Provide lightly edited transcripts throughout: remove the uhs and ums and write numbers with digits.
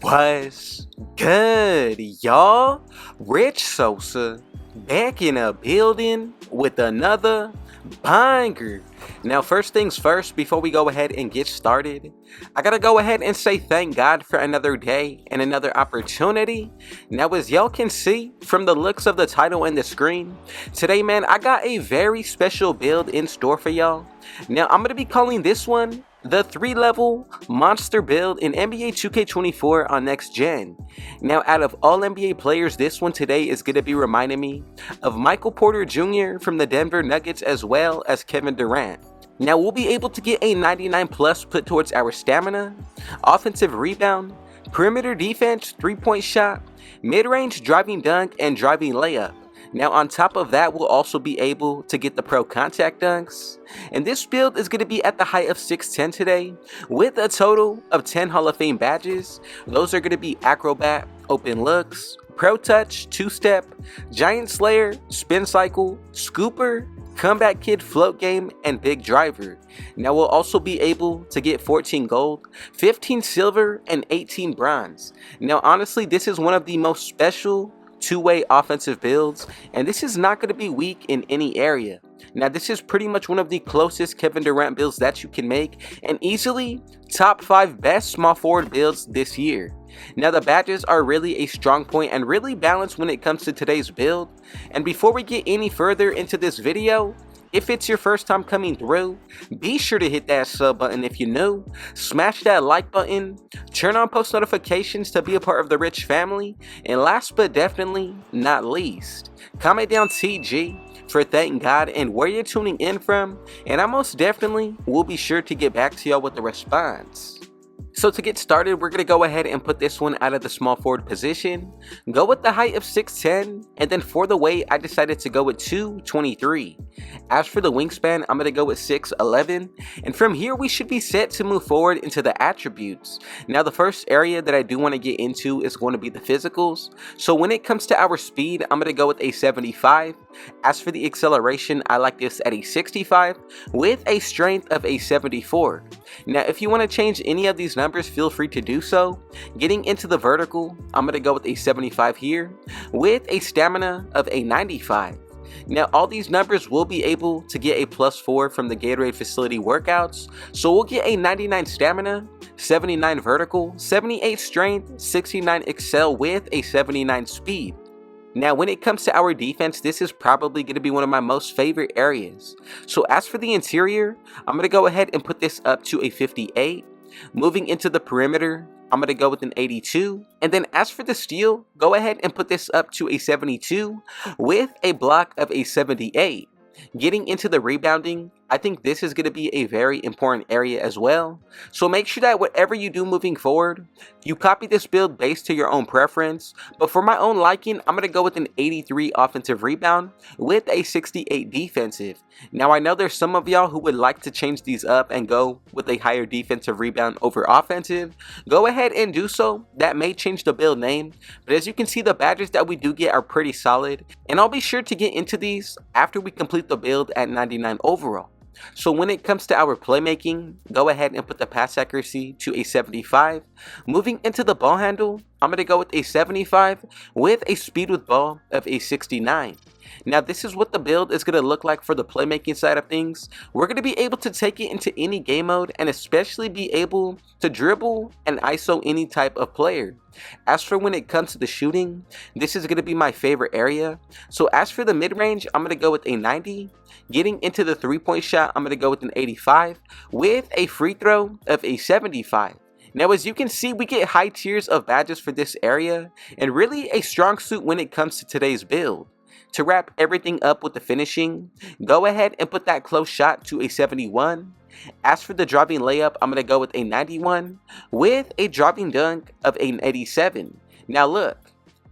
What's good, y'all? Rich Sosa back in a building with another banger. Now, first things first, before we go ahead and get started, I gotta go ahead and say thank God for another day and another opportunity. Now, as y'all can see from the looks of the title and the screen, today, man, I got a very special build in store for y'all. Now, I'm gonna be calling this one the 3-level monster build in NBA 2K24 on next gen. Now, out of all NBA players, this one today is going to be reminding me of Michael Porter Jr. from the Denver Nuggets, as well as Kevin Durant. Now, we'll be able to get a 99 plus put towards our stamina, offensive rebound, perimeter defense, 3-point shot, mid-range driving dunk, and driving layup. Now, on top of that, we'll also be able to get the pro contact dunks. And this build is going to be at the height of 6'10 today, with a total of 10 Hall of Fame badges. Those are going to be Acrobat, Open Looks, Pro Touch, 2-Step, Giant Slayer, Spin Cycle, Scooper, Comeback Kid, Float Game, and Big Driver. Now, we'll also be able to get 14 gold, 15 silver, and 18 bronze. Now, honestly, this is one of the most special two-way offensive builds, and this is not going to be weak in any area. Now, this is pretty much one of the closest Kevin Durant builds that you can make, and easily top 5 best small forward builds this year. Now, the badges are really a strong point and really balanced when it comes to today's build. And before we get any further into this video, if it's your first time coming through, be sure to hit that sub button if you're new, smash that like button, turn on post notifications to be a part of the Rich family, and last but definitely not least, comment down TG for thank God and where you're tuning in from, and I most definitely will be sure to get back to y'all with the response. So to get started, we're going to go ahead and put this one out of the small forward position, go with the height of 6'10", and then for the weight, I decided to go with 223. As for the wingspan, I'm going to go with 6'11", and from here we should be set to move forward into the attributes. Now, the first area that I do want to get into is going to be the physicals. So when it comes to our speed, I'm going to go with a 75. As for the acceleration, I like this at a 65 with a strength of a 74. Now, if you want to change any of these numbers, feel free to do so. Getting into the vertical, I'm going to go with a 75 here with a stamina of a 95. Now, all these numbers will be able to get a +4 from the Gatorade facility workouts, so we'll get a 99 stamina, 79 vertical, 78 strength, 69 excel with a 79 speed. Now, when it comes to our defense, this is probably going to be one of my most favorite areas. So as for the interior, I'm going to go ahead and put this up to a 58. Moving into the perimeter, I'm going to go with an 82. And then as for the steal, go ahead and put this up to a 72 with a block of a 78. Getting into the rebounding, I think this is going to be a very important area as well. So make sure that whatever you do moving forward, you copy this build based to your own preference. But for my own liking, I'm going to go with an 83 offensive rebound with a 68 defensive. Now, I know there's some of y'all who would like to change these up and go with a higher defensive rebound over offensive. Go ahead and do so. That may change the build name. But as you can see, the badges that we do get are pretty solid. And I'll be sure to get into these after we complete the build at 99 overall. So when it comes to our playmaking, go ahead and put the pass accuracy to a 75. Moving into the ball handle, I'm going to go with a 75 with a speed with ball of a 69. Now, this is what the build is going to look like for the playmaking side of things. We're going to be able to take it into any game mode and especially be able to dribble and ISO any type of player. As for when it comes to the shooting, this is going to be my favorite area. So as for the mid-range, I'm going to go with a 90. Getting into the 3-point shot, I'm going to go with an 85 with a free throw of a 75. Now, as you can see, we get high tiers of badges for this area and really a strong suit when it comes to today's build. To wrap everything up with the finishing, go ahead and put that close shot to a 71. As for the driving layup, I'm going to go with a 91 with a driving dunk of an 87. Now look,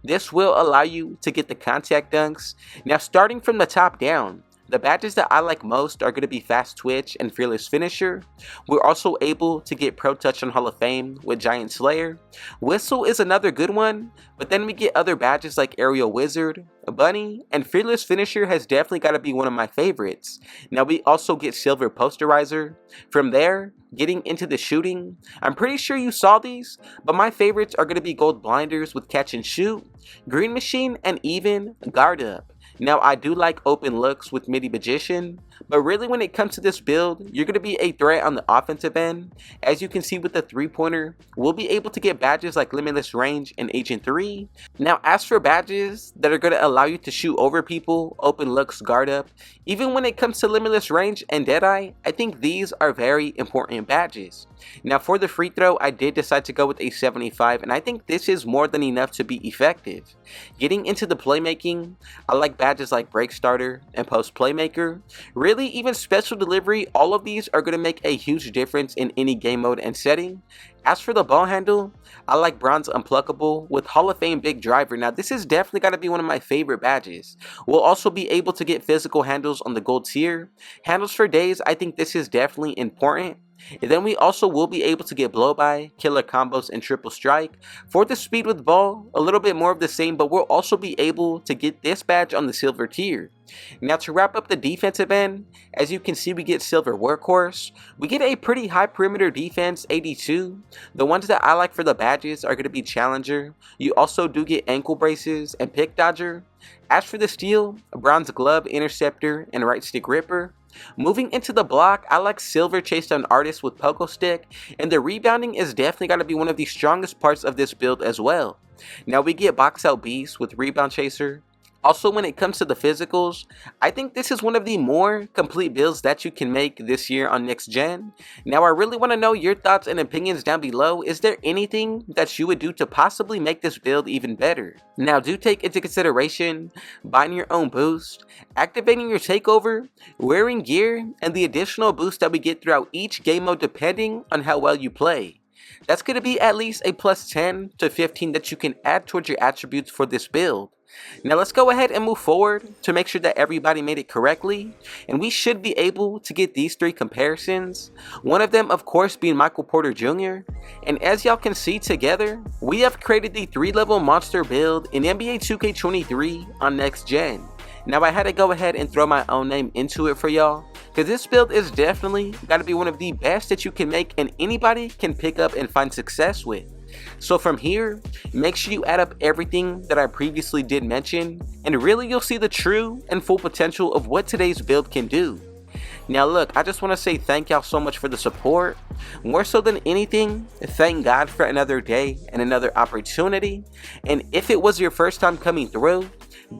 this will allow you to get the contact dunks. Now, starting from the top down, the badges that I like most are going to be Fast Twitch and Fearless Finisher. We're also able to get Pro Touch on Hall of Fame with Giant Slayer. Whistle is another good one, but then we get other badges like Aerial Wizard, Bunny, and Fearless Finisher has definitely got to be one of my favorites. Now we also get Silver Posterizer. From there, getting into the shooting, I'm pretty sure you saw these, but my favorites are going to be Gold Blinders with Catch and Shoot, Green Machine, and even Guard Up. Now I do like Open Looks with Midi Magician, but really when it comes to this build, you're going to be a threat on the offensive end. As you can see with the 3-pointer, we'll be able to get badges like Limitless Range and Agent 3. Now as for badges that are going to allow you to shoot over people, Open Looks, Guard Up, even when it comes to Limitless Range and Deadeye, I think these are very important badges. Now for the free throw, I did decide to go with a 75, and I think this is more than enough to be effective. Getting into the playmaking, I like badges like Break Starter and Post Playmaker. Really, even Special Delivery, all of these are going to make a huge difference in any game mode and setting. As for the ball handle, I like Bronze Unpluckable with Hall of Fame Big Driver. Now this is definitely got to be one of my favorite badges. We'll also be able to get physical handles on the gold tier. Handles for days, I think this is definitely important. And then we also will be able to get blow by, killer combos, and triple strike. For the speed with ball, a little bit more of the same, but we'll also be able to get this badge on the silver tier. Now to wrap up the defensive end, as you can see we get silver workhorse. We get a pretty high perimeter defense, 82. The ones that I like for the badges are going to be challenger. You also do get ankle braces and pick dodger. As for the steal, a bronze glove, interceptor, and right stick ripper. Moving into the block, I like silver chase down artist with pogo stick, and the rebounding is definitely got to be one of the strongest parts of this build as well. Now we get box out beast with rebound chaser. Also, when it comes to the physicals, I think this is one of the more complete builds that you can make this year on next gen. Now I really want to know your thoughts and opinions down below. Is there anything that you would do to possibly make this build even better? Now do take into consideration buying your own boost, activating your takeover, wearing gear, and the additional boost that we get throughout each game mode depending on how well you play. That's going to be at least a plus 10 to 15 that you can add towards your attributes for this build. Now let's go ahead and move forward to make sure that everybody made it correctly, and we should be able to get these 3 comparisons, one of them of course being Michael Porter Jr. And as y'all can see together, we have created the 3-level monster build in NBA 2K23 on next gen. Now I had to go ahead and throw my own name into it for y'all, because this build is definitely got to be one of the best that you can make and anybody can pick up and find success with. So from here, make sure you add up everything that I previously did mention, and really you'll see the true and full potential of what today's build can do. Now look, I just want to say thank y'all so much for the support. More so than anything, thank God for another day and another opportunity. And if it was your first time coming through,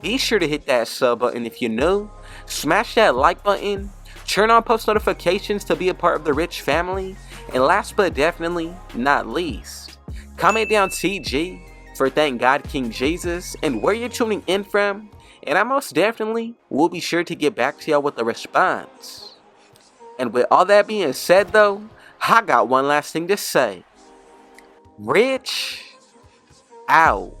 be sure to hit that sub button if you're new, smash that like button, turn on post notifications to be a part of the rich family, and last but definitely not least, comment down TG for Thank God King Jesus and where you're tuning in from, and I most definitely will be sure to get back to y'all with a response. And with all that being said though, I got one last thing to say. Rich out.